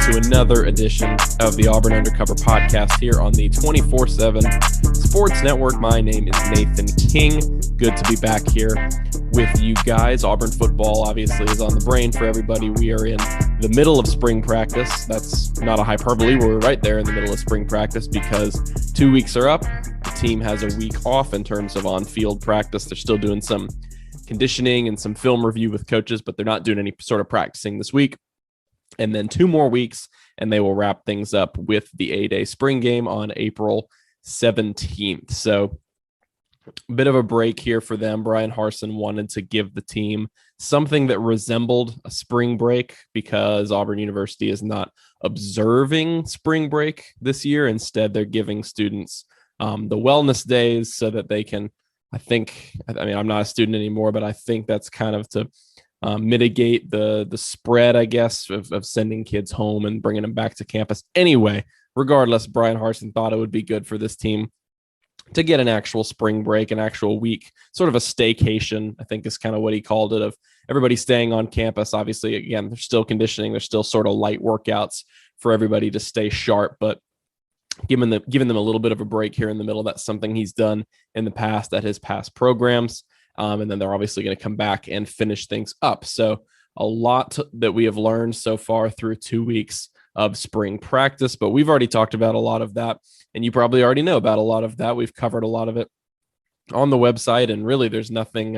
to another edition of the Auburn Undercover podcast here on the 24/7 Sports Network. My name is Nathan King. Good to be back here with you guys. Auburn football obviously is on the brain for everybody. We are in the middle of spring practice. That's not a hyperbole. We're right there in the middle of spring practice because 2 weeks are up. The team has a week off in terms of on-field practice. They're still doing some conditioning and some film review with coaches, but they're not doing any sort of practicing this week. And then 2 more weeks, and they will wrap things up with the A-Day spring game on April 17th. So a bit of a break here for them. Brian Harsin wanted to give the team something that resembled a spring break because Auburn University is not observing spring break this year. Instead, they're giving students the wellness days so that they can, I'm not a student anymore, but I think that's kind of to mitigate the spread, I guess, of sending kids home and bringing them back to campus. Anyway, regardless, Brian Harsin thought it would be good for this team to get an actual spring break, an actual week, sort of a staycation, I think is kind of what he called it, of everybody staying on campus. Obviously, again, they're still conditioning. There's still sort of light workouts for everybody to stay sharp, but giving them a little bit of a break here in the middle. That's something he's done in the past at his past programs. And then they're obviously going to come back and finish things up. So a lot that we have learned so far through 2 weeks of spring practice, but we've already talked about a lot of that. And you probably already know about a lot of that. We've covered a lot of it on the website. And really, there's nothing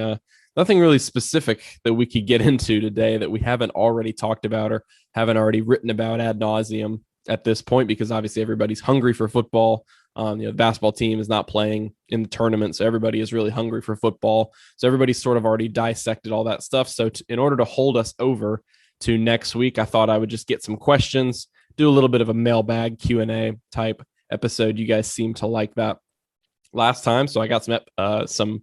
really specific that we could get into today that we haven't already talked about or haven't already written about ad nauseum at this point, because obviously everybody's hungry for football. The basketball team is not playing in the tournament, so everybody is really hungry for football. So everybody's sort of already dissected all that stuff. So in order to hold us over to next week, I thought I would just get some questions, do a little bit of a mailbag Q&A type episode. You guys seem to like that last time, so I got some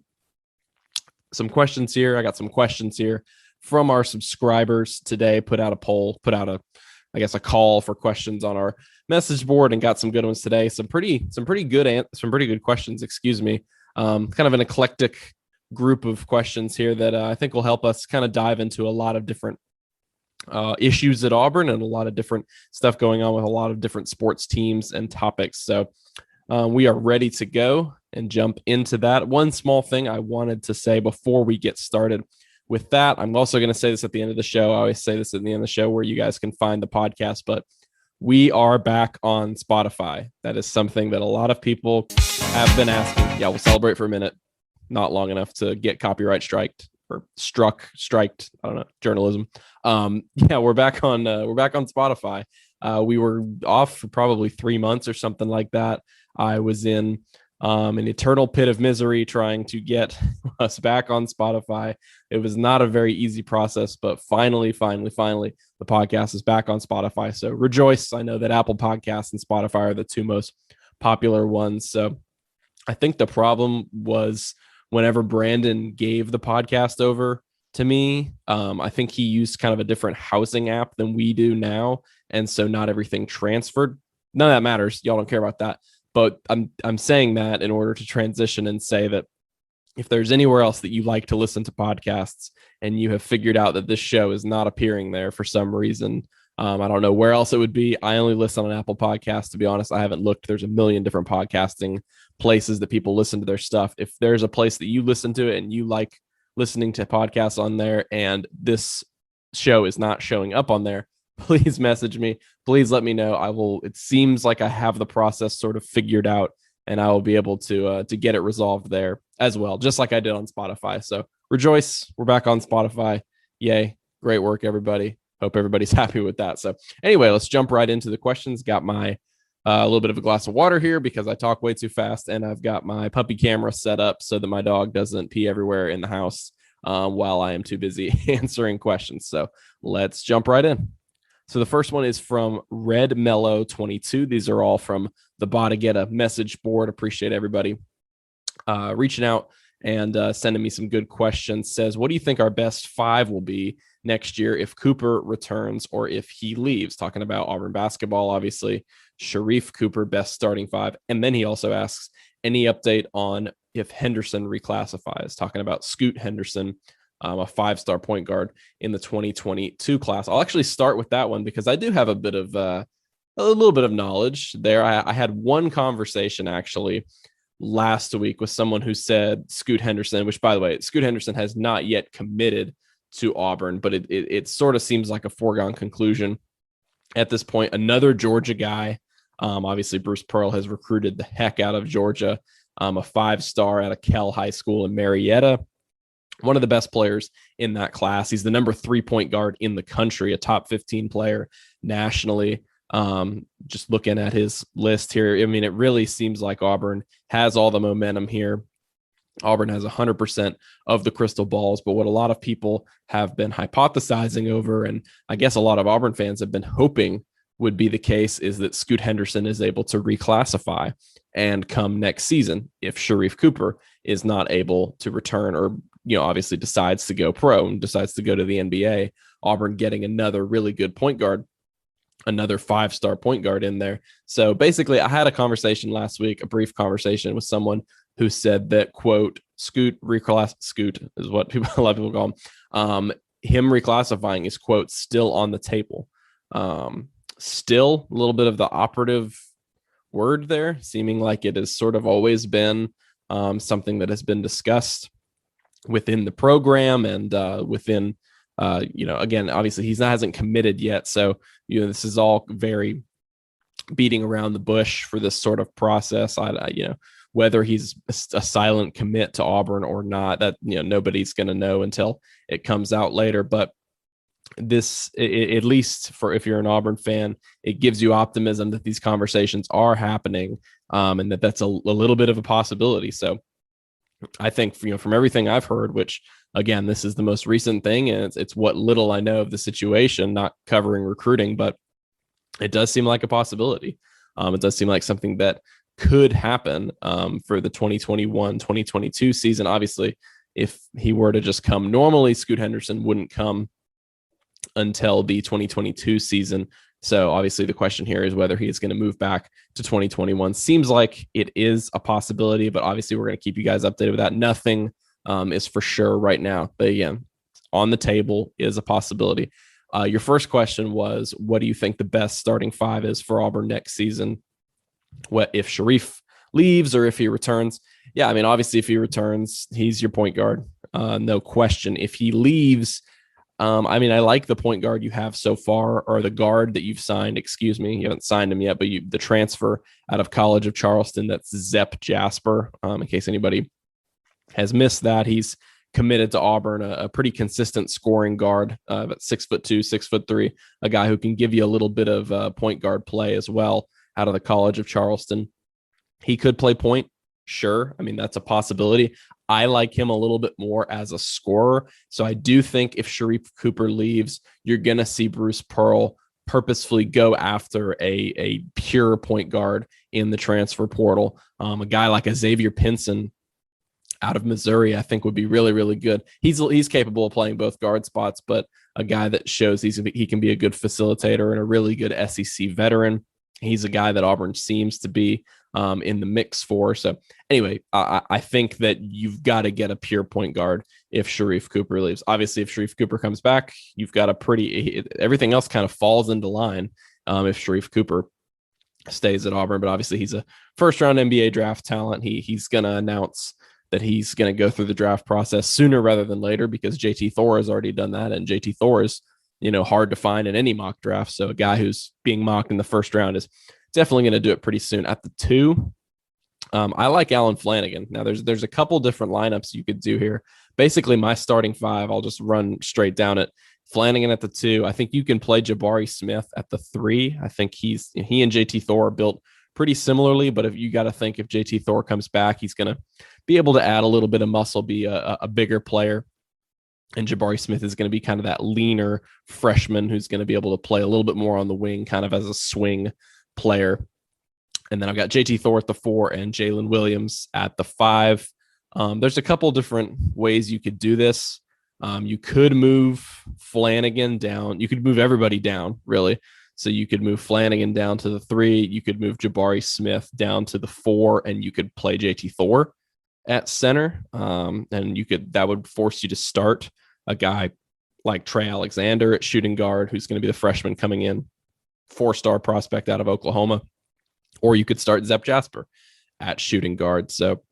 questions here. I got some questions here from our subscribers today. Put out a call for questions on our message board and got some good ones today. Some pretty good questions, excuse me. Kind of an eclectic group of questions here that I think will help us kind of dive into a lot of different issues at Auburn and a lot of different stuff going on with a lot of different sports teams and topics. So we are ready to go and jump into that. One small thing I wanted to say before we get started with that, I'm also going to say this at the end of the show. I always say this at the end of the show where you guys can find the podcast, but we are back on Spotify. That is something that a lot of people have been asking. Yeah, we'll celebrate for a minute. Not long enough to get copyright striked. I don't know, journalism. We're back on Spotify. We were off for probably 3 months or something like that. I was in an eternal pit of misery trying to get us back on Spotify. It was not a very easy process, but finally, the podcast is back on Spotify. So rejoice. I know that Apple Podcasts and Spotify are the two most popular ones. So I think the problem was whenever Brandon gave the podcast over to me, I think he used kind of a different housing app than we do now. And so not everything transferred. None of that matters. Y'all don't care about that. But I'm saying that in order to transition and say that if there's anywhere else that you like to listen to podcasts and you have figured out that this show is not appearing there for some reason, I don't know where else it would be. I only listen on Apple Podcasts, to be honest. I haven't looked. There's a million different podcasting places that people listen to their stuff. If there's a place that you listen to it and you like listening to podcasts on there and this show is not showing up on there, please message me. Please let me know. It seems like I have the process sort of figured out, and I will be able to get it resolved there as well, just like I did on Spotify. So rejoice. We're back on Spotify. Yay. Great work, everybody. Hope everybody's happy with that. So anyway, let's jump right into the questions. Got my a little bit of a glass of water here because I talk way too fast, and I've got my puppy camera set up so that my dog doesn't pee everywhere in the house while I am too busy answering questions. So let's jump right in. So the first one is from Red Mellow 22. These are all from the Botagetta message board. Appreciate everybody reaching out and sending me some good questions. Says, what do you think our best 5 will be next year if Cooper returns or if he leaves? Talking about Auburn basketball, obviously. Sharif Cooper, best starting 5. And then he also asks, any update on if Henderson reclassifies? Talking about Scoot Henderson, a 5-star point guard in the 2022 class. I'll actually start with that one because I do have a little bit of knowledge there. I had one conversation actually last week with someone who said Scoot Henderson, which, by the way, Scoot Henderson has not yet committed to Auburn, but it sort of seems like a foregone conclusion at this point. Another Georgia guy. Obviously, Bruce Pearl has recruited the heck out of Georgia. A 5-star out of Kell High School in Marietta. One of the best players in that class. He's the number 3 point guard in the country, a top 15 player nationally. Just looking at his list here, I mean, it really seems like Auburn has all the momentum here. Auburn has 100% of the crystal balls, but what a lot of people have been hypothesizing over, and I guess a lot of Auburn fans have been hoping would be the case, is that Scoot Henderson is able to reclassify and come next season if Sharife Cooper is not able to return or, obviously decides to go pro and decides to go to the NBA. Auburn getting another really good point guard, another 5-star point guard in there. So basically, I had a conversation last week, a brief conversation with someone who said that, quote, Scoot is what a lot of people call him reclassifying is, quote, still on the table. Still a little bit of the operative word there, seeming like it has sort of always been something that has been discussed within the program and within, again, obviously he hasn't committed yet. So, this is all very beating around the bush for this sort of process. Whether he's a silent commit to Auburn or not, that, nobody's going to know until it comes out later. But this, at least for if you're an Auburn fan, it gives you optimism that these conversations are happening, and that's a little bit of a possibility. So I think, from everything I've heard, which again, this is the most recent thing, and it's what little I know of the situation, not covering recruiting, but it does seem like a possibility. It does seem like something that could happen for the 2021-2022 season. Obviously, if he were to just come normally, Scoot Henderson wouldn't come until the 2022 season. So obviously the question here is whether he is going to move back to 2021. Seems like it is a possibility, but obviously we're going to keep you guys updated with that. Nothing is for sure right now, but again, on the table is a possibility. Your first question was, what do you think the best starting 5 is for Auburn next season? What if Sharife leaves or if he returns? Yeah, I mean, obviously if he returns, he's your point guard. No question. If he leaves, I like the point guard you have so far, or the guard that you've signed. Excuse me, you haven't signed him yet, but the transfer out of College of Charleston, that's Zep Jasper. In case anybody has missed that, he's committed to Auburn, a pretty consistent scoring guard, at 6'2", 6'3", a guy who can give you a little bit of point guard play as well out of the College of Charleston. He could play point. Sure. I mean, that's a possibility. I like him a little bit more as a scorer. So I do think if Sharife Cooper leaves, you're going to see Bruce Pearl purposefully go after a pure point guard in the transfer portal. A guy like a Xavier Pinson out of Missouri, I think would be really, really good. He's capable of playing both guard spots, but a guy that shows he can be a good facilitator and a really good SEC veteran. He's a guy that Auburn seems to be in the mix for. So anyway, I think that you've got to get a pure point guard if Sharife Cooper leaves. Obviously, if Sharife Cooper comes back, you've got everything else kind of falls into line if Sharife Cooper stays at Auburn. But obviously, he's a first-round NBA draft talent. He's going to announce that he's going to go through the draft process sooner rather than later because JT Thor has already done that, and JT Thor is hard to find in any mock draft. So a guy who's being mocked in the first round is definitely going to do it pretty soon. At the 2, I like Alan Flanagan. Now there's a couple different lineups you could do here. Basically my starting 5, I'll just run straight down it. Flanagan at the 2. I think you can play Jabari Smith at the 3. I think he and JT Thor are built pretty similarly, but if you got to think if JT Thor comes back, he's going to be able to add a little bit of muscle, be a bigger player. And Jabari Smith is going to be kind of that leaner freshman who's going to be able to play a little bit more on the wing, kind of as a swing player. And then I've got JT Thor at the 4 and Jalen Williams at the 5. There's a couple different ways you could do this. You could move Flanagan down. You could move everybody down, really. So you could move Flanagan down to the 3. You could move Jabari Smith down to the 4, and you could play JT Thor at center. And that would force you to start a guy like Trey Alexander at shooting guard, who's going to be the freshman coming in, 4-star prospect out of Oklahoma, or you could start Zep Jasper at shooting guard. So,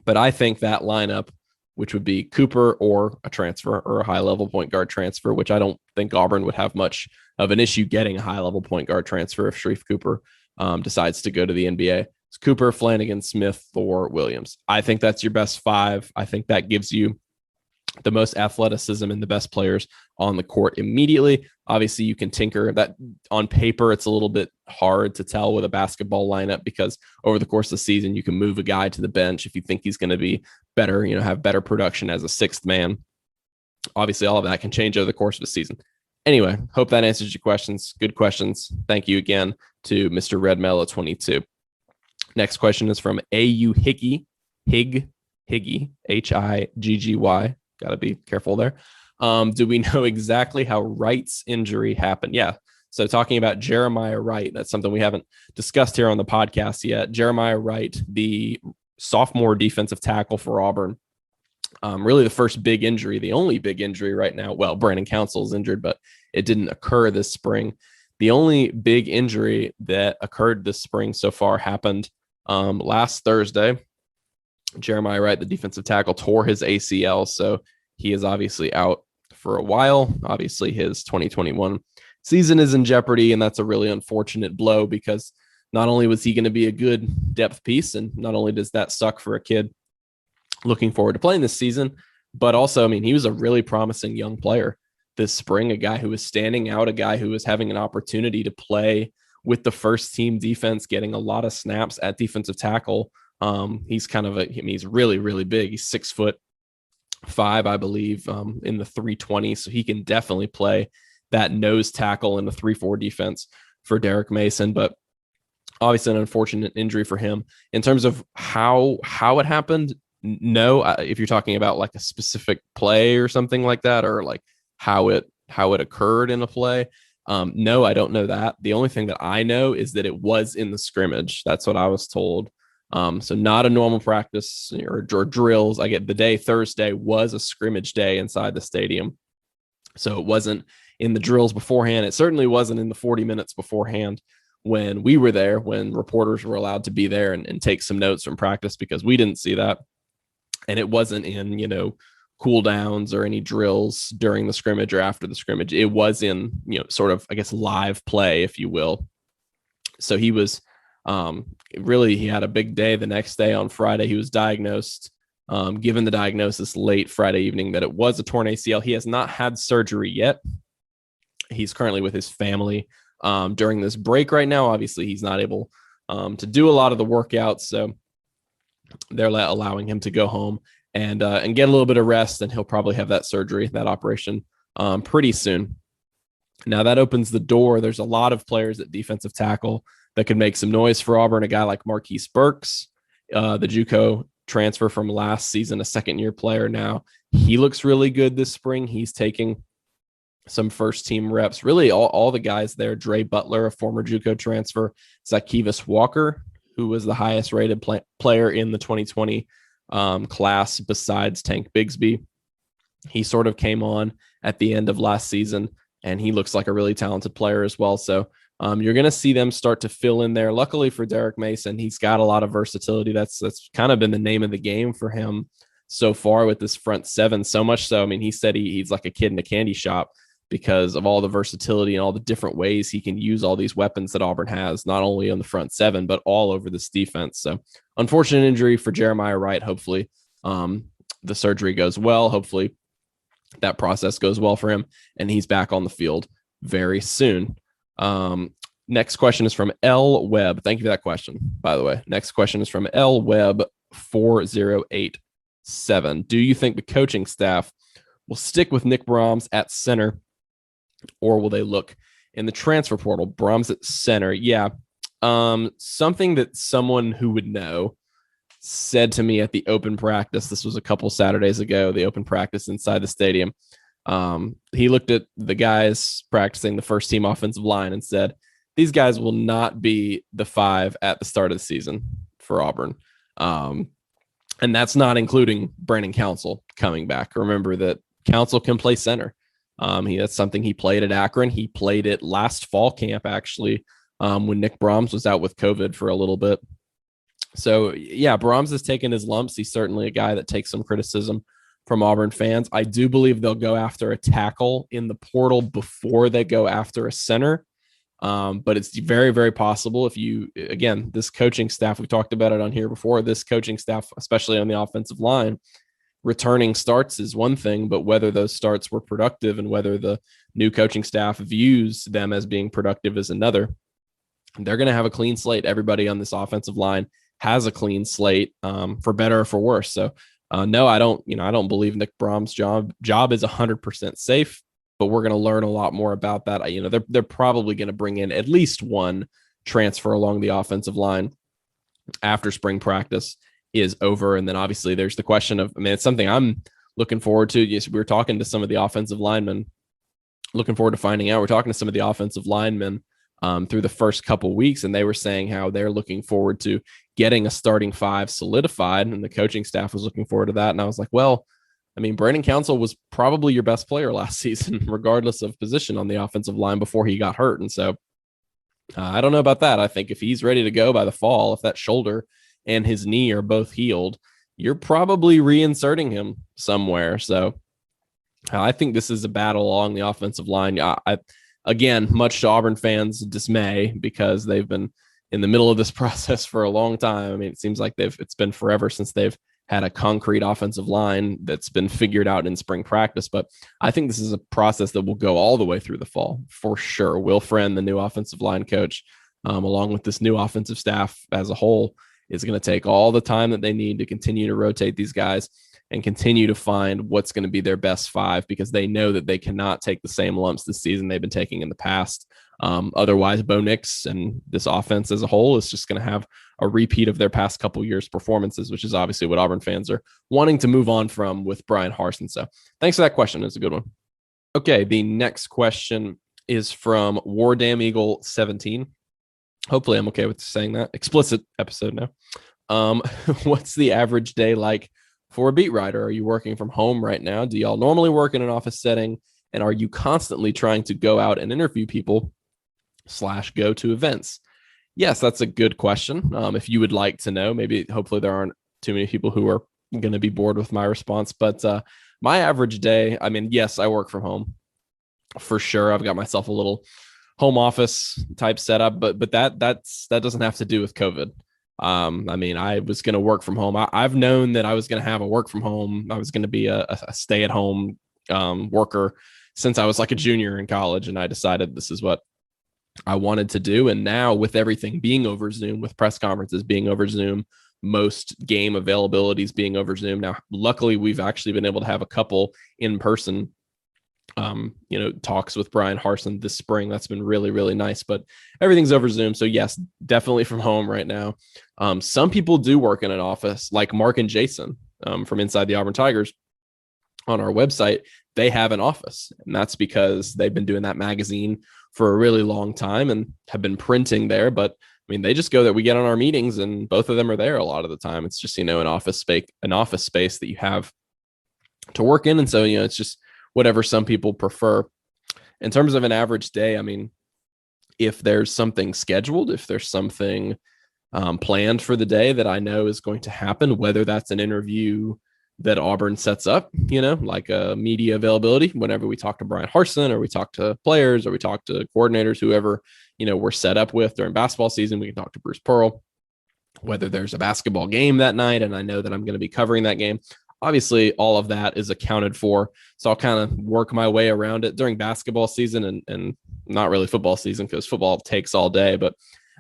but I think that lineup, which would be Cooper or a transfer or a high-level point guard transfer, which I don't think Auburn would have much of an issue getting a high-level point guard transfer if Sharif Cooper decides to go to the NBA. It's Cooper, Flanagan, Smith, Thor, Williams. I think that's your best 5. I think that gives you the most athleticism and the best players on the court immediately. Obviously, you can tinker that on paper. It's a little bit hard to tell with a basketball lineup because over the course of the season, you can move a guy to the bench if you think he's going to be better, have better production as a 6th man. Obviously, all of that can change over the course of the season. Anyway, hope that answers your questions. Good questions. Thank you again to Mr. Red Mellow 22. Next question is from AU Higgy, Higgy, Higgy. Got to be careful there. Do we know exactly how Wright's injury happened? Yeah. So talking about Jeremiah Wright, that's something we haven't discussed here on the podcast yet. Jeremiah Wright, the sophomore defensive tackle for Auburn, really the first big injury, the only big injury right now. Well, Brandon Council's injured, but it didn't occur this spring. The only big injury that occurred this spring so far happened last Thursday. Jeremiah Wright, the defensive tackle, tore his ACL, so he is obviously out for a while. Obviously, his 2021 season is in jeopardy, and that's a really unfortunate blow because not only was he going to be a good depth piece, and not only does that suck for a kid looking forward to playing this season, but also, he was a really promising young player this spring, a guy who was standing out, a guy who was having an opportunity to play with the first team defense, getting a lot of snaps at defensive tackle. He's he's really, really big. He's 6'5", I believe, in the 320. So he can definitely play that nose tackle in the 3-4 defense for Derek Mason. But obviously an unfortunate injury for him. In terms of how it happened, no, if you're talking about like a specific play or something like that, or like how it occurred in a play, no, I don't know that. The only thing that I know is that it was in the scrimmage. That's what I was told. So not a normal practice or drills. I get the day Thursday was a scrimmage day inside the stadium. So it wasn't in the drills beforehand. It certainly wasn't in the 40 minutes beforehand when we were there, when reporters were allowed to be there and take some notes from practice, because we didn't see that. And it wasn't in, cool downs or any drills during the scrimmage or after the scrimmage. It was in, sort of, I guess, live play, if you will. So he was, he had a big day. The next day on Friday, he was diagnosed, given the diagnosis late Friday evening that it was a torn ACL. He has not had surgery yet. He's currently with his family during this break right now. Obviously, he's not able to do a lot of the workouts, so they're allowing him to go home and get a little bit of rest, and he'll probably have that surgery, that operation, pretty soon. Now that opens the door. There's a lot of players at defensive tackle that could make some noise for Auburn. A guy like Marquise Burks, the JUCO transfer from last season, a second-year player now. He looks really good this spring. He's taking some first-team reps. Really, all the guys there. Dre Butler, a former JUCO transfer. Zacchaeus Walker, who was the highest-rated player in the 2020 class besides Tank Bigsby. He sort of came on at the end of last season, and he looks like a really talented player as well. So you're going to see them start to fill in there. Luckily for Derek Mason, he's got a lot of versatility. That's kind of been the name of the game for him so far with this front seven. So much so, he said he's like a kid in a candy shop because of all the versatility and all the different ways he can use all these weapons that Auburn has, not only on the front seven, but all over this defense. So unfortunate injury for Jeremiah Wright. Hopefully the surgery goes well. Hopefully that process goes well for him, and he's back on the field very soon. Next question is from L Webb. Thank you for that question, by the way. Next question is from L Webb 4087. Do you think the coaching staff will stick with Nick Brahms at center, or will they look in the transfer portal? Brahms at center. Yeah. Something that someone who would know said to me at the open practice, this was a couple Saturdays ago, the open practice inside the stadium. He looked at the guys practicing the first team offensive line and said, these guys will not be the 5 at the start of the season for Auburn. And that's not including Brandon Council coming back. Remember that Council can play center. That's something he played at Akron. He played it last fall camp, actually, when Nick Brahms was out with COVID for a little bit. So, yeah, Brahms has taken his lumps. He's certainly a guy that takes some criticism from Auburn fans. I do believe they'll go after a tackle in the portal before they go after a center. But it's very, very possible again, this coaching staff, we talked about it on here before, this coaching staff, especially on the offensive line, returning starts is one thing, but whether those starts were productive and whether the new coaching staff views them as being productive is another. They're going to have a clean slate. Everybody on this offensive line has a clean slate, for better or for worse. So no, I don't believe Nick Brahms' job is 100% safe, but we're going to learn a lot more about that. They're probably going to bring in at least one transfer along the offensive line after spring practice is over. And then obviously there's the question of, it's something I'm looking forward to. Yes, we were talking to some of the offensive linemen, looking forward to finding out. We're talking to some of the offensive linemen through the first couple weeks, and they were saying how they're looking forward to getting a starting five solidified, and the coaching staff was looking forward to that. And I was like, well, Brandon Council was probably your best player last season, regardless of position on the offensive line before he got hurt. And so I don't know about that. I think if he's ready to go by the fall, if that shoulder and his knee are both healed, you're probably reinserting him somewhere. So I think this is a battle along the offensive line. Again, much to Auburn fans' dismay, because they've been in the middle of this process for a long time. It seems like it's been forever since they've had a concrete offensive line that's been figured out in spring practice. But I think this is a process that will go all the way through the fall for sure. Will Friend, the new offensive line coach, along with this new offensive staff as a whole, is going to take all the time that they need to continue to rotate these guys and continue to find what's going to be their best five, because they know that they cannot take the same lumps this season they've been taking in the past. Otherwise, Bo Nix and this offense as a whole is just going to have a repeat of their past couple years' performances, which is obviously what Auburn fans are wanting to move on from with Brian Harsin. So thanks for that question. It's a good one. Okay, the next question is from War Damn Eagle 17. Hopefully I'm okay with saying that. Explicit episode now. What's the average day like for a beat writer? Are you working from home right now? Do y'all normally work in an office setting? And are you constantly trying to go out and interview people / go to events? Yes, that's a good question. If you would like to know, hopefully there aren't too many people who are going to be bored with my response, but my average day, yes, I work from home for sure. I've got myself a little home office type setup, but that doesn't have to do with COVID. I was going to work from home. I've known that I was going to have a work from home. I was going to be a stay at home worker since I was like a junior in college, and I decided this is what I wanted to do. And now with everything being over Zoom, with press conferences being over Zoom, most game availabilities being over Zoom. Now, luckily, we've actually been able to have a couple in-person talks with Brian Harsin this spring. That's been really, really nice, but everything's over Zoom. So yes, definitely from home right now. Some people do work in an office, like Mark and Jason from Inside the Auburn Tigers on our website. They have an office, and that's because they've been doing that magazine for a really long time and have been printing there. But they just go there. We get on our meetings and both of them are there a lot of the time. It's just, an office space that you have to work in. And so, it's just whatever some people prefer. In terms of an average day, if there's something scheduled, if there's something planned for the day that I know is going to happen, whether that's an interview that Auburn sets up, like a media availability, whenever we talk to Brian Harsin or we talk to players or we talk to coordinators, whoever, we're set up with during basketball season, we can talk to Bruce Pearl, whether there's a basketball game that night and I know that I'm going to be covering that game. Obviously, all of that is accounted for. So I'll kind of work my way around it during basketball season and not really football season, because football takes all day. But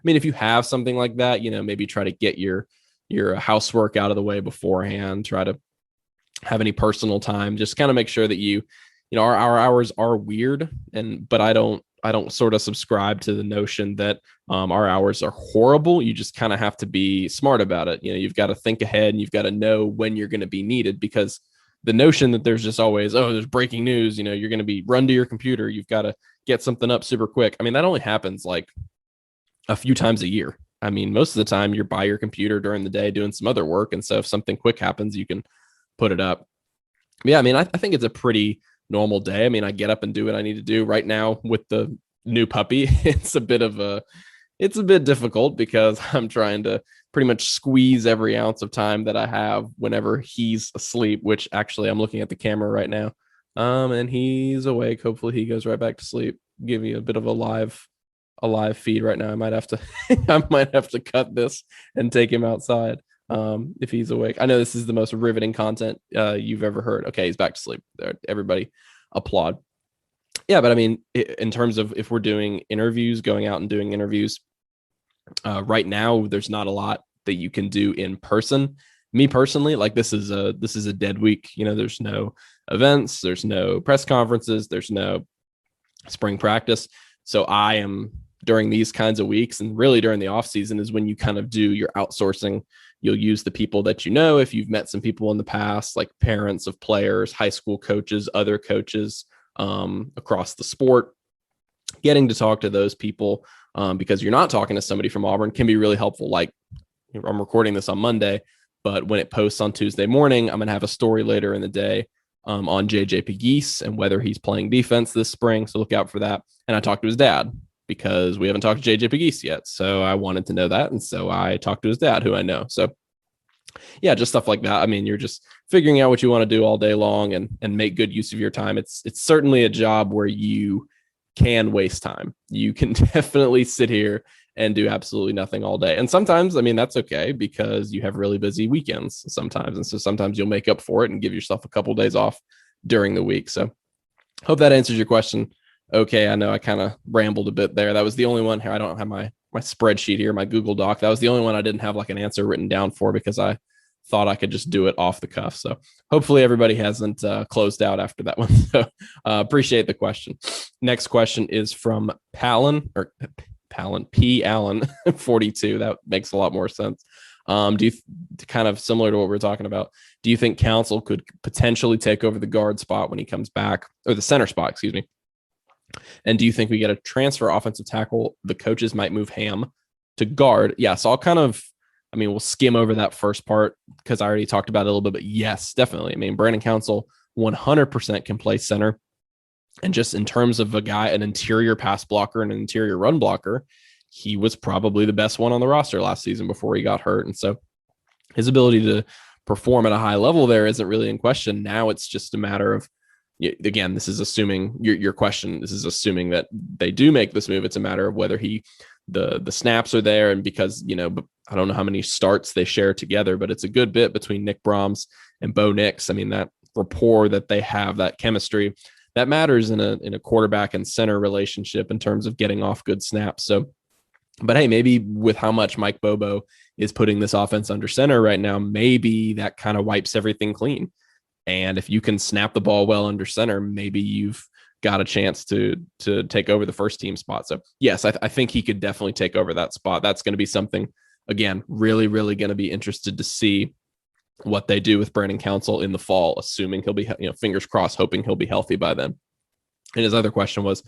if you have something like that, maybe try to get your housework out of the way beforehand, try to have any personal time, just kind of make sure that our hours are weird. But I don't sort of subscribe to the notion that our hours are horrible. You just kind of have to be smart about it. You've got to think ahead and you've got to know when you're going to be needed, because the notion that there's just always, there's breaking news, you're going to be run to your computer. You've got to get something up super quick. That only happens like a few times a year. Most of the time you're by your computer during the day doing some other work. And so if something quick happens, you can put it up. Yeah, I mean, I think it's a pretty normal day. I mean, I get up and do what I need to do right now with the new puppy. It's a bit difficult because I'm trying to pretty much squeeze every ounce of time that I have whenever he's asleep, which actually I'm looking at the camera right now. And he's awake. Hopefully he goes right back to sleep. Give you a bit of a live feed right now. I might have to I might have to cut this and take him outside if he's awake. I know this is the most riveting content you've ever heard. Okay, he's back to sleep. Everybody applaud. Yeah, but I mean, in terms of if we're doing interviews, going out and doing interviews, right now there's not a lot that you can do in person. Me personally, like this is a dead week. There's no events, there's no press conferences, there's no spring practice. So I am during these kinds of weeks, and really during the off season is when you kind of do your outsourcing. You'll use the people that if you've met some people in the past, like parents of players, high school coaches, other coaches across the sport. Getting to talk to those people because you're not talking to somebody from Auburn can be really helpful. Like I'm recording this on Monday, but when it posts on Tuesday morning, I'm going to have a story later in the day on JJ Pegues and whether he's playing defense this spring. So look out for that. And I talked to his dad because we haven't talked to JJ Pegues yet. So I wanted to know that. And so I talked to his dad, who I know. So yeah, just stuff like that. I mean, you're just figuring out what you want to do all day long and make good use of your time. It's certainly a job where you can waste time. You can definitely sit here and do absolutely nothing all day. And sometimes, I mean, that's okay because you have really busy weekends sometimes. And so sometimes you'll make up for it and give yourself a couple of days off during the week. So hope that answers your question. Okay, I know I kind of rambled a bit there. That was the only one here. I don't have my spreadsheet here, my Google Doc. That was the only one I didn't have like an answer written down for because I thought I could just do it off the cuff. So hopefully everybody hasn't closed out after that one. So appreciate the question. Next question is from P Allen 42. That makes a lot more sense. Kind of similar to what we're talking about, do you think Council could potentially take over the guard spot when he comes back, or the center spot, excuse me? And do you think we get a transfer offensive tackle? The coaches might move Ham to guard. Yeah, so we'll skim over that first part because I already talked about it a little bit, but yes, definitely. I mean, Brandon Council 100% can play center. And just in terms of an interior pass blocker and an interior run blocker, he was probably the best one on the roster last season before he got hurt. And so his ability to perform at a high level there isn't really in question. Now it's just a matter of, again, this is assuming your question. This is assuming that they do make this move. It's a matter of whether the snaps are there. And because, I don't know how many starts they share together, but it's a good bit between Nick Brahms and Bo Nix. I mean, that rapport that they have, that chemistry, that matters in a quarterback and center relationship in terms of getting off good snaps. So, but hey, maybe with how much Mike Bobo is putting this offense under center right now, maybe that kind of wipes everything clean. And if you can snap the ball well under center, maybe you've got a chance to take over the first team spot. So yes, I think he could definitely take over that spot. That's going to be something, again, really, really going to be interested to see what they do with Brandon Council in the fall, assuming he'll be, fingers crossed, hoping he'll be healthy by then. And his other question was,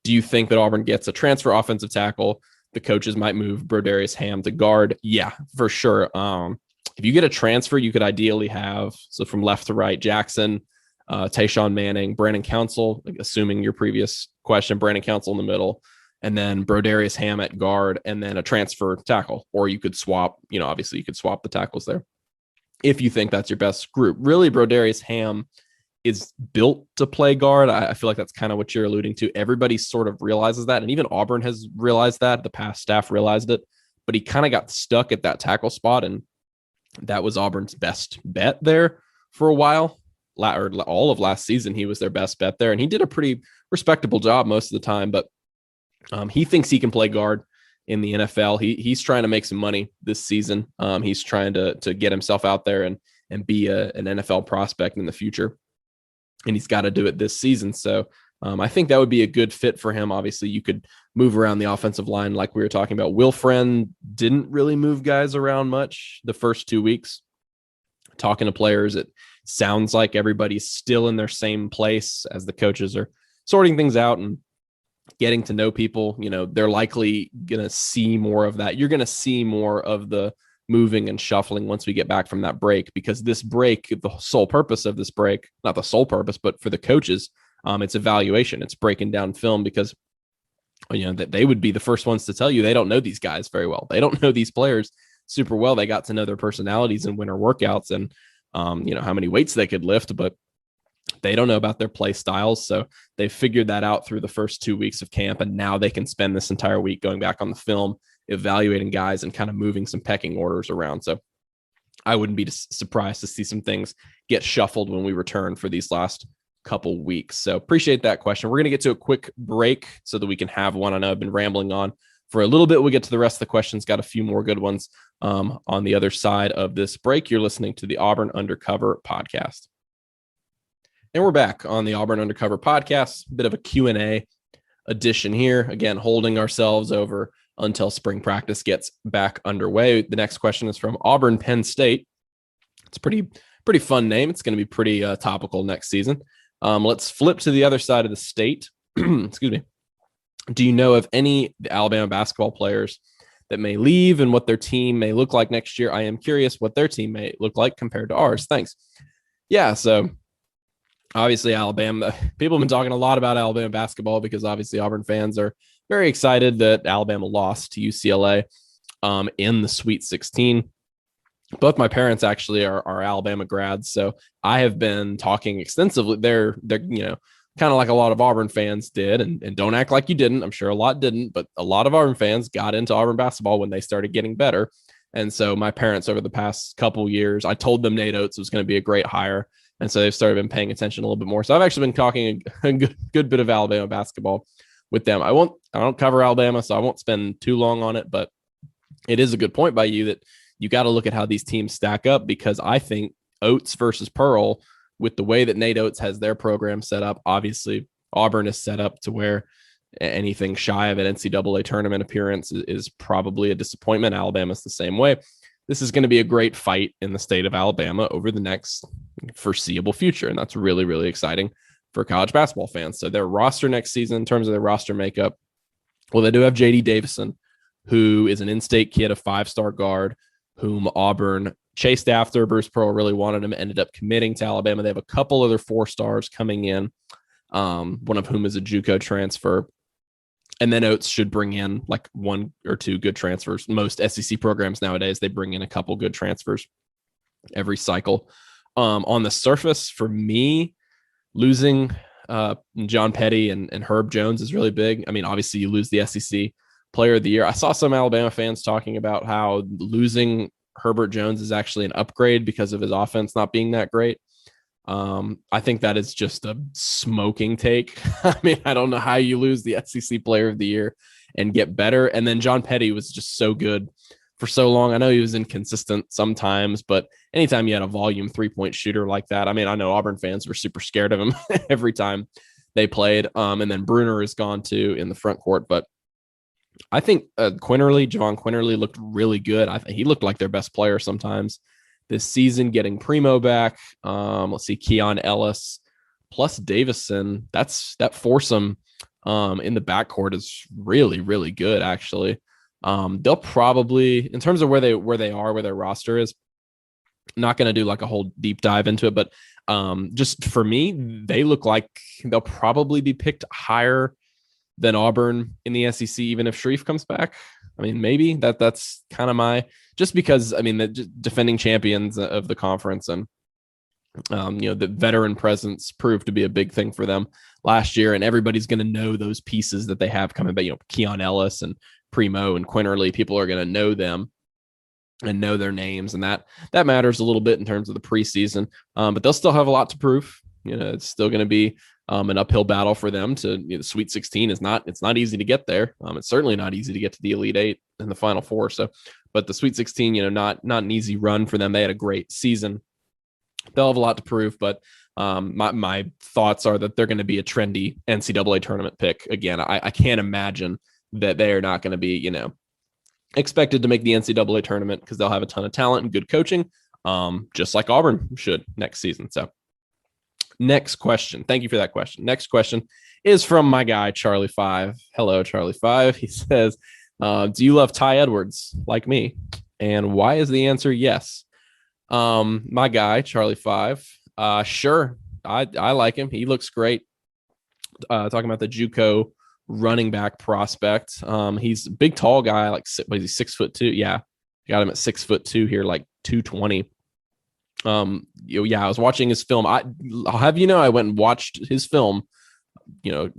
do you think that Auburn gets a transfer offensive tackle? The coaches might move Brodarius Ham to guard. Yeah, for sure. If you get a transfer, you could ideally have, so from left to right, Jackson, Tayshawn Manning, Brandon Council, assuming your previous question, Brandon Council in the middle, and then Brodarius Ham at guard, and then a transfer tackle. Or you could swap, obviously you could swap the tackles there if you think that's your best group. Really, Brodarius Ham is built to play guard. I feel like that's kind of what you're alluding to. Everybody sort of realizes that, and even Auburn has realized that. The past staff realized it, but he kind of got stuck at that tackle spot, and that was Auburn's best bet there for a while. Or all of last season, he was their best bet there, and he did a pretty respectable job most of the time. But he thinks he can play guard in the NFL. He's trying to make some money this season. He's trying to get himself out there and be an NFL prospect in the future, and he's got to do it this season. So I think that would be a good fit for him. Obviously, you could move around the offensive line like we were talking about. Will Friend didn't really move guys around much the first 2 weeks. Talking to players, it sounds like everybody's still in their same place as the coaches are sorting things out and getting to know people. They're likely going to see more of that. You're going to see more of the moving and shuffling once we get back from that break, because this break, the sole purpose of this break, not the sole purpose, but for the coaches, it's evaluation. It's breaking down film, because that they would be the first ones to tell you they don't know these guys very well. They don't know these players super well. They got to know their personalities in winter workouts and how many weights they could lift, but they don't know about their play styles. So they figured that out through the first 2 weeks of camp, and now they can spend this entire week going back on the film, evaluating guys and kind of moving some pecking orders around. So I wouldn't be surprised to see some things get shuffled when we return for these last couple weeks. So appreciate that question. We're going to get to a quick break so that we can have one. I know I've been rambling on for a little bit. We'll get to the rest of the questions. Got a few more good ones on the other side of this break. You're listening to the Auburn Undercover podcast. And we're back on the Auburn Undercover podcast, a bit of a Q&A edition here. Again, holding ourselves over until spring practice gets back underway. The next question is from Auburn Penn State. It's a pretty fun name. It's going to be pretty topical next season. Let's flip to the other side of the state. Excuse me. Do you know of any Alabama basketball players that may leave and what their team may look like next year? I am curious what their team may look like compared to ours. Thanks. Yeah, so obviously Alabama, people have been talking a lot about Alabama basketball because obviously Auburn fans are very excited that Alabama lost to UCLA in the Sweet 16. Both my parents actually are Alabama grads, so I have been talking extensively. They're kind of like a lot of Auburn fans did, and don't act like you didn't. I'm sure a lot didn't, but a lot of Auburn fans got into Auburn basketball when they started getting better. And so my parents over the past couple years, I told them Nate Oates was going to be a great hire, and so they've started been paying attention a little bit more. So I've actually been talking a good bit of Alabama basketball with them. I don't cover Alabama, so I won't spend too long on it, but it is a good point by you that you got to look at how these teams stack up, because I think Oates versus Pearl, with the way that Nate Oates has their program set up, obviously Auburn is set up to where anything shy of an NCAA tournament appearance is probably a disappointment. Alabama's the same way. This is going to be a great fight in the state of Alabama over the next foreseeable future, and that's really, really exciting for college basketball fans. So their roster next season, in terms of their roster makeup, well, they do have J.D. Davison, who is an in-state kid, a 5-star guard, whom Auburn chased after. Bruce Pearl really wanted him, ended up committing to Alabama. They have a couple other 4-stars coming in, one of whom is a JUCO transfer. And then Oates should bring in like 1 or 2 good transfers. Most SEC programs nowadays, they bring in a couple good transfers every cycle. On the surface, for me, losing John Petty and Herb Jones is really big. I mean, obviously you lose the SEC Player of the Year. I saw some Alabama fans talking about how losing Herbert Jones is actually an upgrade because of his offense not being that great. I think that is just a smoking take. I mean, I don't know how you lose the SEC Player of the Year and get better. And then John Petty was just so good for so long. I know he was inconsistent sometimes, but anytime you had a volume 3-point shooter like that, I mean, I know Auburn fans were super scared of him every time they played. And then Bruner is gone too in the front court, but I think Javon Quinterly looked really good. He looked like their best player sometimes this season, getting Primo back. Let's see, Keon Ellis plus Davison. That foursome in the backcourt is really, really good, actually. They'll probably, in terms of where their roster is, not going to do like a whole deep dive into it, but just for me, they look like they'll probably be picked higher than Auburn in the SEC, even if Sharif comes back. I mean, maybe that's kind of just because, I mean, the defending champions of the conference and, the veteran presence proved to be a big thing for them last year. And everybody's going to know those pieces that they have coming back, Keon Ellis and Primo and Quinterly. People are going to know them and know their names. And that matters a little bit in terms of the preseason. But they'll still have a lot to prove. It's still going to be an uphill battle for them to the Sweet 16 it's not easy to get there. It's certainly not easy to get to the Elite Eight and the Final Four. So, but the Sweet 16, not an easy run for them. They had a great season. They'll have a lot to prove, but my thoughts are that they're going to be a trendy NCAA tournament pick. Again, I can't imagine that they are not going to be, expected to make the NCAA tournament because they'll have a ton of talent and good coaching, just like Auburn should next season. So next question. Thank you for that question. Next question is from my guy, Charlie 5. Hello, Charlie 5. He says, do you love Ty Edwards like me? And why is the answer yes? My guy, Charlie Five. Sure. I like him. He looks great. Talking about the JUCO running back prospect. He's a big, tall guy, like what is he, 6'2"? Yeah. Got him at 6'2" here, like 220. Yeah, I was watching his film. I'll have you know, I went and watched his film, the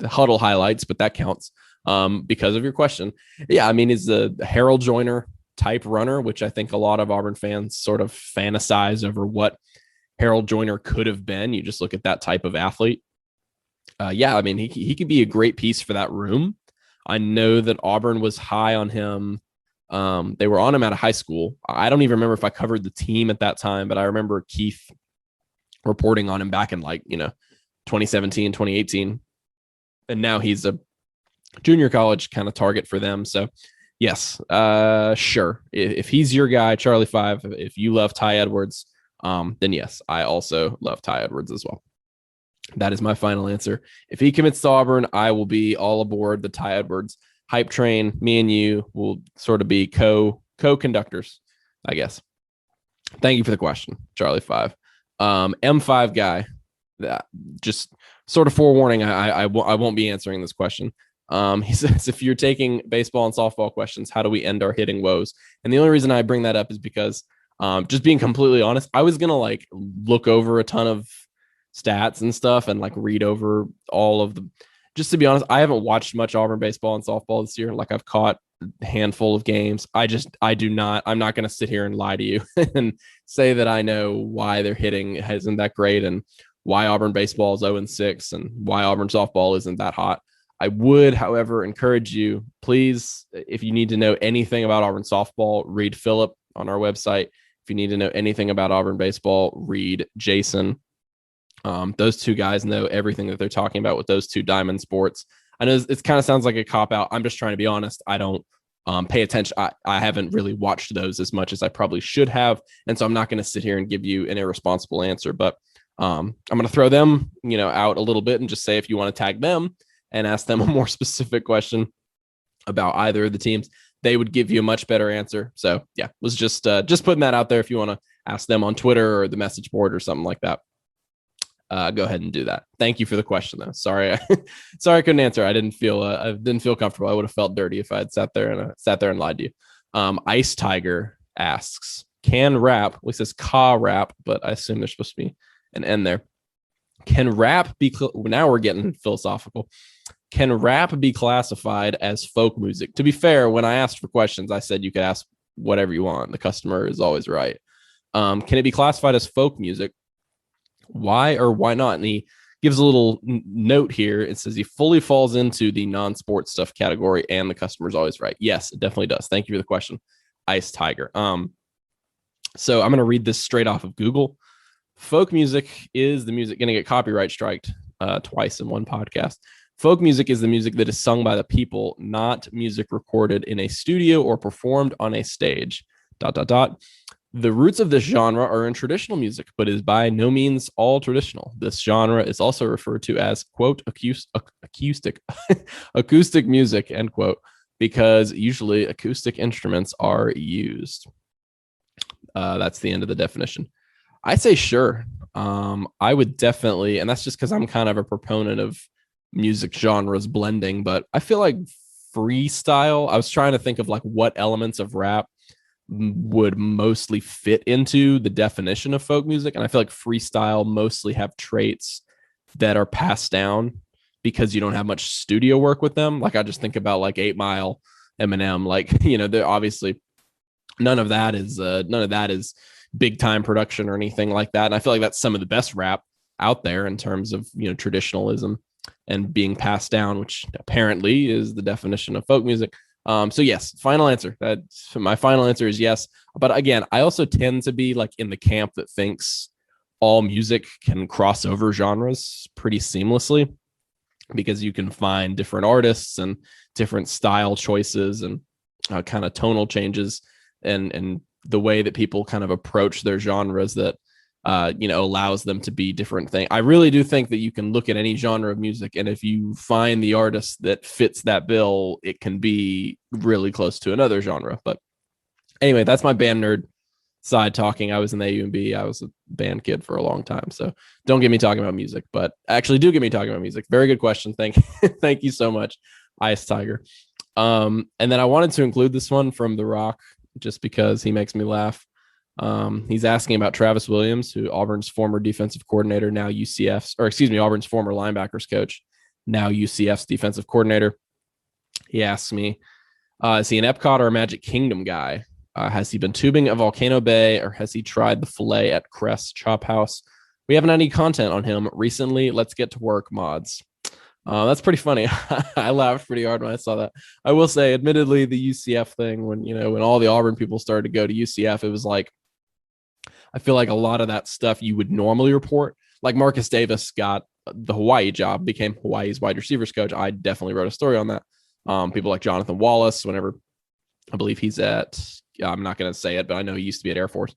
huddle highlights, but that counts because of your question. Yeah, I mean, he's the Harold Joyner type runner, which I think a lot of Auburn fans sort of fantasize over what Harold Joyner could have been. You just look at that type of athlete. Yeah, I mean, he could be a great piece for that room. I know that Auburn was high on him. They were on him out of high school. I don't even remember if I covered the team at that time, but I remember Keith reporting on him back in 2017, 2018. And now he's a junior college kind of target for them. So yes, sure. If he's your guy, Charlie Five, if you love Ty Edwards, then yes, I also love Ty Edwards as well. That is my final answer. If he commits to Auburn, I will be all aboard the Ty Edwards hype train. Me and you will sort of be co-conductors, I guess. Thank you for the question, Charlie Five. M5 guy. That just sort of forewarning. I won't be answering this question. He says, if you're taking baseball and softball questions, how do we end our hitting woes? And the only reason I bring that up is because, just being completely honest, I was gonna look over a ton of stats and stuff and read over all of the. Just to be honest, I haven't watched much Auburn baseball and softball this year. I've caught a handful of games. I'm not going to sit here and lie to you and say that I know why their hitting isn't that great and why Auburn baseball is 0-6 and why Auburn softball isn't that hot. I would, however, encourage you, please, if you need to know anything about Auburn softball, read Philip on our website. If you need to know anything about Auburn baseball, read Jason. Those two guys know everything that they're talking about with those two diamond sports. I know it kind of sounds like a cop out. I'm just trying to be honest. I don't pay attention. I haven't really watched those as much as I probably should have. And so I'm not going to sit here and give you an irresponsible answer, but I'm going to throw them, out a little bit and just say, if you want to tag them and ask them a more specific question about either of the teams, they would give you a much better answer. So yeah, was just putting that out there. If you want to ask them on Twitter or the message board or something like that. Go ahead and do that. Thank you for the question, though. Sorry, I couldn't answer. I didn't feel comfortable. I would have felt dirty if I had sat there and lied to you. Ice Tiger asks, can rap? Well, he says ka rap, but I assume there's supposed to be an N there. Can rap be? Now we're getting philosophical. Can rap be classified as folk music? To be fair, when I asked for questions, I said you could ask whatever you want. The customer is always right. Can it be classified as folk music? Why or why not? And he gives a little note here. It says he fully falls into the non-sports stuff category and the customer's always right. Yes, it definitely does. Thank you for the question, Ice Tiger. So I'm going to read this straight off of Google. Folk music is the music going to get copyright striked twice in one podcast. Folk music is the music that is sung by the people, not music recorded in a studio or performed on a stage. ... The roots of this genre are in traditional music, but is by no means all traditional. This genre is also referred to as, quote, acoustic music, end quote, because usually acoustic instruments are used. That's the end of the definition. I say sure. I would definitely, and that's just because I'm kind of a proponent of music genres blending, but I feel like freestyle, I was trying to think of what elements of rap would mostly fit into the definition of folk music, and I feel like freestyle mostly have traits that are passed down because you don't have much studio work with them. I just think about 8 Mile, Eminem, they're obviously none of that is big time production or anything like that, and I feel like that's some of the best rap out there in terms of traditionalism and being passed down, which apparently is the definition of folk music. So yes, final answer. My final answer is yes. But again, I also tend to be in the camp that thinks all music can cross over genres pretty seamlessly because you can find different artists and different style choices and kind of tonal changes and the way that people kind of approach their genres that allows them to be different things. I really do think that you can look at any genre of music, and if you find the artist that fits that bill, it can be really close to another genre. But Anyway, that's my band nerd side talking. I was in the AUMB. I was a band kid for a long time. So don't get me talking about music, but actually do get me talking about music. Very good question. Thank you so much, Ice Tiger. And then I wanted to include this one from The Rock just because he makes me laugh. He's asking about Travis Williams, who Auburn's former defensive coordinator, now UCF's, or excuse me, Auburn's former linebackers coach, now UCF's defensive coordinator. He asks me, is he an Epcot or a Magic Kingdom guy? Has he been tubing at Volcano Bay, or has he tried the filet at Crest Chop House? We haven't had any content on him recently. Let's get to work, mods. That's pretty funny. I laughed pretty hard when I saw that. I will say, admittedly, the UCF thing, when all the Auburn people started to go to UCF, it was like, I feel like a lot of that stuff you would normally report. Like Marcus Davis got the Hawaii job, became Hawaii's wide receivers coach. I definitely wrote a story on that. People like Jonathan Wallace, whenever I believe he's at, I'm not going to say it, but I know he used to be at Air Force.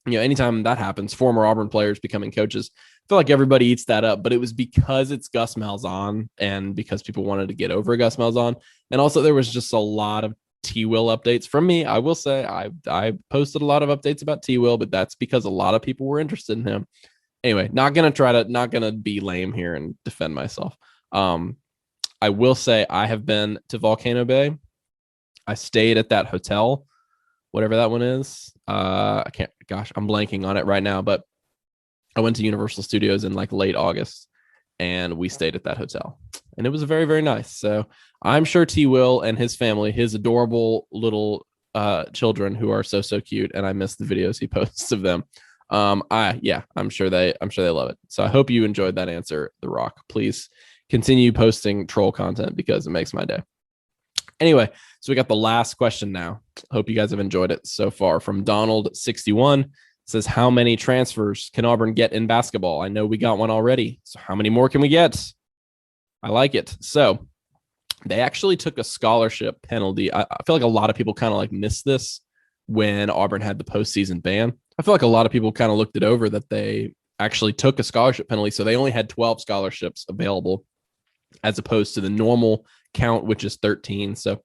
Anytime that happens, former Auburn players becoming coaches, I feel like everybody eats that up, but it was because it's Gus Malzahn and because people wanted to get over Gus Malzahn. And also there was just a lot of T-Will updates from me. I will say I posted a lot of updates about T-Will, but that's because a lot of people were interested in him. Anyway, not going to be lame here and defend myself. I will say I have been to Volcano Bay. I stayed at that hotel, whatever that one is. I'm blanking on it right now, but I went to Universal Studios in like late August and we stayed at that hotel and it was very, very nice. So I'm sure T-Will and his family, his adorable little children who are so cute. And I miss the videos he posts of them. I'm sure they love it. So I hope you enjoyed that answer, The Rock. Please continue posting troll content because it makes my day. Anyway, so we got the last question now. Hope you guys have enjoyed it so far. From Donald61, says, how many transfers can Auburn get in basketball? I know we got one already. So how many more can we get? I like it. So they actually took a scholarship penalty. I feel like a lot of people kind of like missed this when Auburn had the postseason ban. I feel like a lot of people kind of looked it over that they actually took a scholarship penalty. So they only had 12 scholarships available as opposed to the normal count, which is 13. So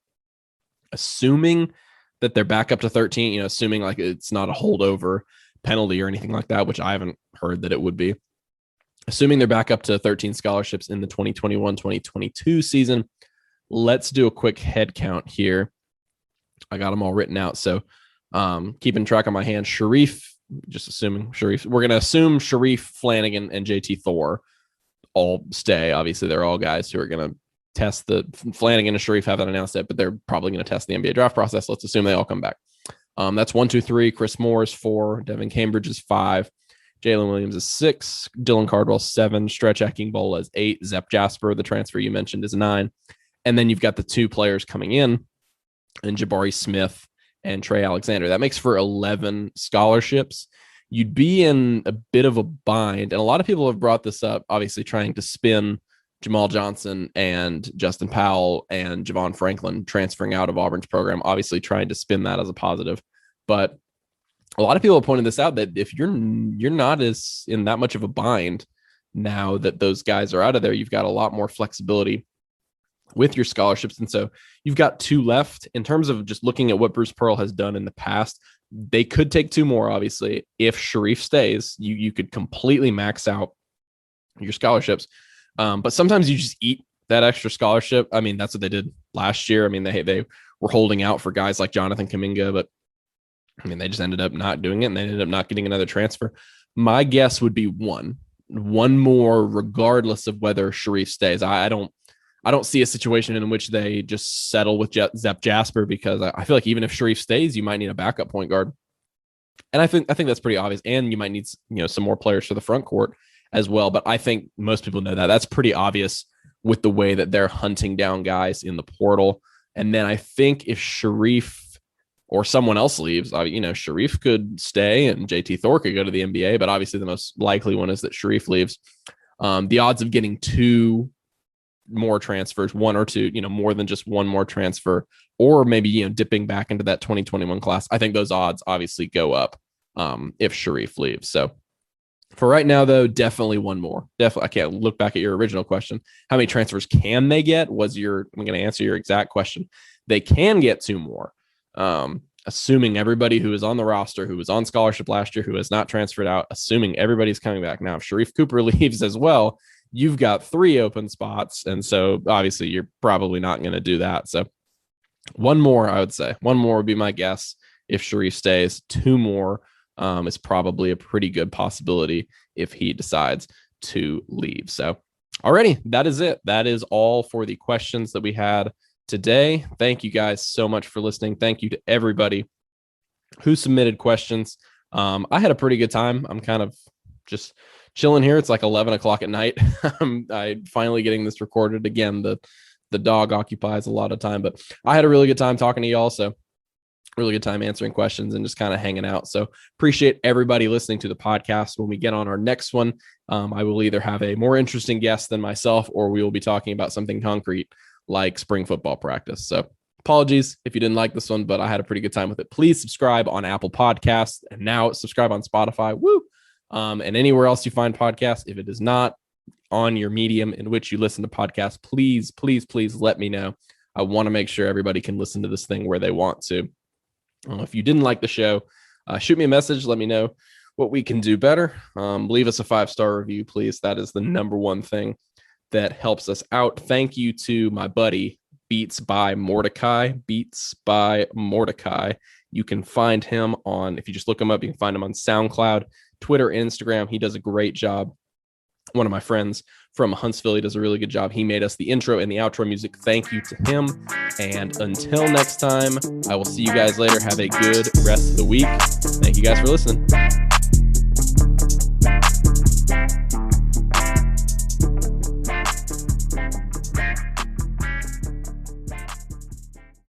assuming that they're back up to 13, assuming like it's not a holdover penalty or anything like that, which I haven't heard that it would be. Assuming they're back up to 13 scholarships in the 2021-2022 season, let's do a quick head count here. I got them all written out. So keeping track on my hand, Sharif, we're going to assume Sharif, Flanagan, and JT Thor all stay. Obviously, they're all guys who are going to test the Flanagan and Sharif haven't announced it, but they're probably going to test the NBA draft process. Let's assume they all come back. That's 1, 2, 3. Chris Moore is 4. Devin Cambridge is 5. Jalen Williams is 6. Dylan Cardwell 7. Stretch Akingbola is 8. Zep Jasper, the transfer you mentioned, is 9. And then you've got the 2 players coming in, and Jabari Smith and Trey Alexander. That makes for 11 scholarships. You'd be in a bit of a bind, and a lot of people have brought this up, obviously trying to spin Jamal Johnson and Justin Powell and Javon Franklin transferring out of Auburn's program, obviously trying to spin that as a positive. But a lot of people have pointed this out that if you're not as in that much of a bind now that those guys are out of there, you've got a lot more flexibility with your scholarships. And so you've got 2 left. In terms of just looking at what Bruce Pearl has done in the past, they could take 2 more, obviously. If Sharif stays, you could completely max out your scholarships. But sometimes you just eat that extra scholarship. I mean, that's what they did last year. I mean, they were holding out for guys like Jonathan Kuminga, but I mean, they just ended up not doing it, and they ended up not getting another transfer. My guess would be one more, regardless of whether Sharif stays. I don't see a situation in which they just settle with Zep Jasper, because I feel like even if Sharif stays, you might need a backup point guard. And I think that's pretty obvious. And you might need, some more players for the front court as well. But I think most people know that. That's pretty obvious with the way that they're hunting down guys in the portal. And then I think if Sharif or someone else leaves, Sharif could stay and JT Thor could go to the NBA, but obviously the most likely one is that Sharif leaves. The odds of getting 2 more transfers, 1 or 2, more than just 1 more transfer, or maybe, dipping back into that 2021 class, I think those odds obviously go up if Sharif leaves. So for right now, though, definitely 1 more. Definitely. I can't look back at your original question. How many transfers can they get? I'm going to answer your exact question. They can get 2 more. Assuming everybody who is on the roster, who was on scholarship last year, who has not transferred out, assuming everybody's coming back. Now, if Sharif Cooper leaves as well, you've got 3 open spots. And so obviously you're probably not going to do that. So one more, I would say. One more would be my guess if Sharif stays. 2 more is probably a pretty good possibility if he decides to leave. So alrighty, that is it. That is all for the questions that we had today. Thank you guys so much for listening. Thank you to everybody who submitted questions. I had a pretty good time. I'm kind of just chilling here. It's like 11 o'clock at night. I'm finally getting this recorded again. The dog occupies a lot of time, but I had a really good time talking to you all. So really good time answering questions and just kind of hanging out. So appreciate everybody listening to the podcast. When we get on our next one, I will either have a more interesting guest than myself, or we will be talking about something concrete like spring football practice. So apologies if you didn't like this one, but I had a pretty good time with it. Please subscribe on Apple Podcasts, and now subscribe on Spotify. Woo! And anywhere else you find podcasts. If it is not on your medium in which you listen to podcasts, please, please, please let me know. I want to make sure everybody can listen to this thing where they want to. If you didn't like the show, shoot me a message. Let me know what we can do better. Leave us a 5-star review, please. That is the number one thing that helps us out. Thank you to my buddy, Beats by Mordecai. Beats by Mordecai. You can find him on, if you just look him up, you can find him on SoundCloud, Twitter, Instagram. He does a great job. One of my friends from Huntsville, he does a really good job. He made us the intro and the outro music. Thank you to him. And until next time, I will see you guys later. Have a good rest of the week. Thank you guys for listening.